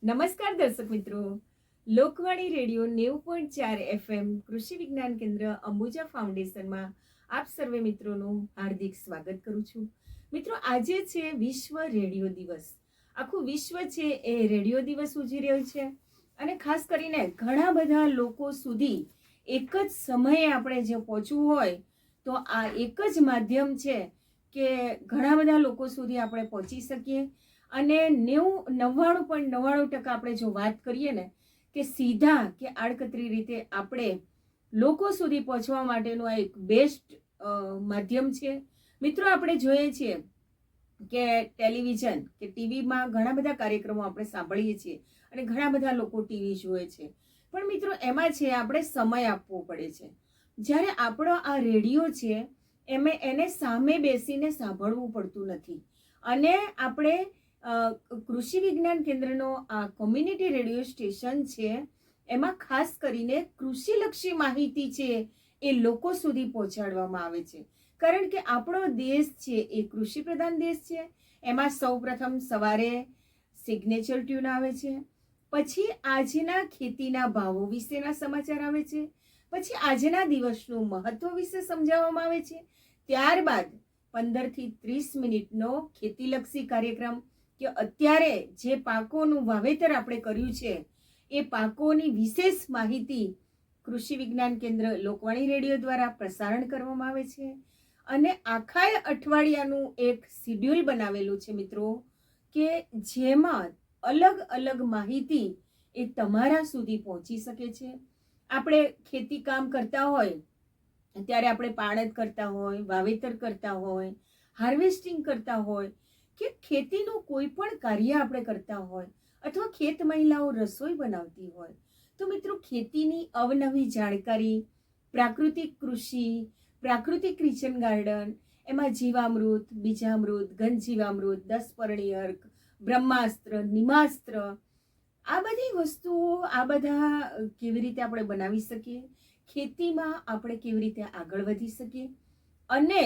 નમસ્કાર દર્શક મિત્રો, લોકવાણી રેડિયો 90.4 FM કૃષિ વિજ્ઞાન કેન્દ્ર અંબુજા ફાઉન્ડેશનમાં આપ સર્વે મિત્રોનું હાર્દિક સ્વાગત કરું છું. મિત્રો, આજે છે વિશ્વ રેડિયો દિવસ. આખું વિશ્વ છે એ રેડિયો દિવસ ઉજવી રહ્યું છે અને ખાસ કરીને ઘણા બધા લોકો સુધી એક જ સમયે આપણે જે પહોંચવું હોય તો આ એક જ માધ્યમ છે કે ઘણા બધા લોકો સુધી આપણે પહોંચી શકીએ. અને 99.99% આપણે જો વાત કરીએ ને કે સીધા કે આડકતરી રીતે આપણે લોકો સુધી પહોંચવા માટેનું આ એક બેસ્ટ માધ્યમ છે. મિત્રો, આપણે જોઈએ છીએ કે ટેલિવિઝન કે ટીવીમાં ઘણા બધા કાર્યક્રમો આપણે સાંભળીએ છીએ અને ઘણા બધા લોકો ટીવી જુએ છે, પણ મિત્રો એમાં છે આપણે સમય આપવો પડે છે. જ્યારે આપણો આ રેડિયો છે એને સામે બેસીને સાંભળવું પડતું નથી અને આપણે કૃષિ વિજ્ઞાન કેન્દ્રનો આ કોમ્યુનિટી રેડિયો સ્ટેશન છે એમાં ખાસ કરીને કૃષિલક્ષી માહિતી છે એ લોકો સુધી પહોંચાડવામાં આવે છે. કારણ કે આપણો દેશ છે એ કૃષિ પ્રધાન દેશ છે. એમાં સૌપ્રથમ સવારે સિગ્નેચર ટ્યુન આવે છે, પછી આજના ખેતીના ભાવો વિશેના સમાચાર આવે છે, પછી આજના દિવસનું મહત્વ વિશે સમજાવવામાં આવે છે, ત્યારબાદ 15 થી 30 મિનિટનો ખેતીલક્ષી કાર્યક્રમ કે અત્યારે જે પાકોનું વાવેતર આપણે કર્યું છે એ પાકોની વિશેષ માહિતી કૃષિ વિજ્ઞાન કેન્દ્ર લોકવાણી રેડિયો દ્વારા પ્રસારણ કરવામાં આવે છે. અને આખા અઠવાડિયાનું એક શિડ્યુલ બનાવેલું છે મિત્રો, કે જેમાં અલગ અલગ માહિતી એ તમારા સુધી પહોંચી શકે છે. આપણે ખેતી કામ કરતા હોય ત્યારે આપણે પાળત કરતા હોય, વાવેતર કરતા હોય, હાર્વેસ્ટિંગ કરતા હોય કે ખેતીનું કોઈ પણ કાર્ય આપણે કરતા હોય અથવા ખેત મહિલાઓ રસોઈ બનાવતી હોય તો મિત્રો ખેતીની અવનવી જાણકારી, પ્રાકૃતિક કૃષિ, પ્રાકૃતિક કિચન ગાર્ડન, એમાં જીવામૃત, બીજામૃત, ઘનજીવામૃત, 10 પરણી અર્ક, બ્રહ્માસ્ત્ર, નિમાસ્ત્ર, આ બધી વસ્તુઓ, આ બધા કેવી રીતે આપણે બનાવી શકીએ, ખેતીમાં આપણે કેવી રીતે આગળ વધી શકીએ અને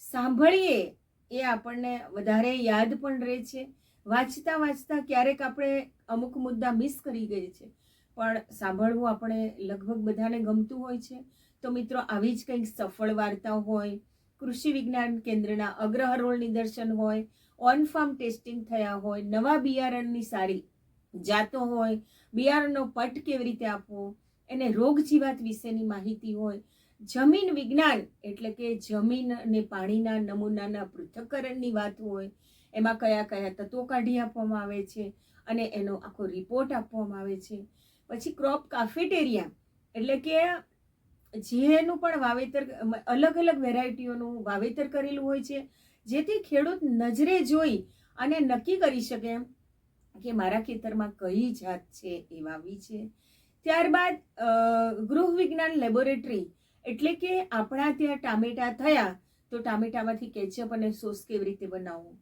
સાંભળીએ એ આપણને વધારે યાદ પણ રહે છે. વાંચતા વાંચતા ક્યારેક આપણે અમુક મુદ્દા મિસ કરી ગઈએ છે, પણ સાંભળવું આપણે લગભગ બધાને ગમતું હોય છે. તો મિત્રો, આવી જ કંઈક સફળ વાર્તાઓ હોય, કૃષિ વિજ્ઞાન કેન્દ્રના અગ્રહરોળ નિદર્શન હોય, ઓન ફાર્મ ટેસ્ટિંગ થયા હોય, નવા બિયારણની સારી જાતો હોય, બિયારણનો પટ કેવી રીતે આપવો, એને રોગ જીવાત વિશેની માહિતી હોય, જમીન વિજ્ઞાન એટલે કે જમીન અને પાણીના નમૂનાના પૃથ્થકરણની વાત હોય, એમાં કયા કયા તત્વો કાઢી આપવામાં આવે છે અને એનો આખો રિપોર્ટ આપવામાં આવે છે. પછી ક્રોપ કાફેટેરિયા એટલે કે જેનું પણ વાવેતર અલગ અલગ વેરાયટીઓનું વાવેતર કરેલું હોય છે, જેથી ખેડૂત નજરે જોઈ અને નક્કી કરી શકે કે મારા ખેતરમાં કઈ જાત છે એ વાવી છે. ત્યારબાદ ગૃહ વિજ્ઞાન લેબોરેટરી એટલે કે આપણા ત્યાં ટામેટા થયા તો ટામેટામાંથી કેચઅપ અને સોસ કેવી રીતે બનાવવું,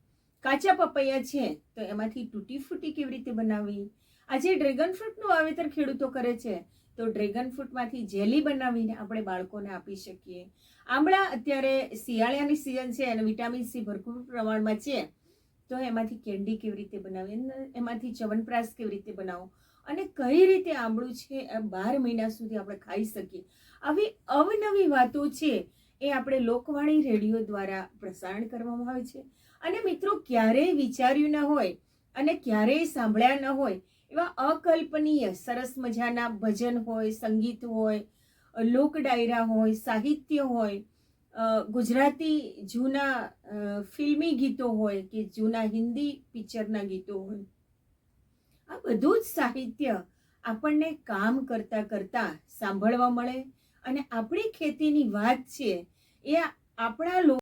કાચા પપૈયા છે તો એમાંથી તૂટી ફૂટી કેવી રીતે બનાવવી, આજે ડ્રેગન ફ્રૂટનું વાવેતર ખેડૂતો કરે છે તો ડ્રેગન ફ્રૂટમાંથી જેલી બનાવીને આપણે બાળકોને આપી શકીએ. આંબળા અત્યારે શિયાળાની સિઝન છે અને વિટામિન સી ભરપૂર પ્રમાણમાં છે તો એમાંથી કેન્ડી કેવી રીતે બનાવી, એમાંથી ચ્યવનપ્રાશ કેવી રીતે બનાવો અને કઈ રીતે આંબળું છે 12 મહિના સુધી આપણે ખાઈ શકીએ. આવી અવનવી વાતો છે એ આપણે લોકવાણી રેડિયો દ્વારા પ્રસારણ કરવામાં આવે છે. અને મિત્રો, ક્યારેય વિચાર્યું ન હોય અને ક્યારેય સાંભળ્યા ન હોય એવા અકલ્પનીય સરસ મજાના ભજન હોય, સંગીત હોય, લોક ડાયરા હોય, સાહિત્ય હોય, ગુજરાતી જૂના ફિલ્મી ગીતો હોય કે જૂના હિન્દી પિક્ચરના ગીતો હોય, આ બધું જ સાહિત્ય આપણને કામ કરતા કરતા સાંભળવા મળે અને આપણી ખેતીની વાત છે એ આપણા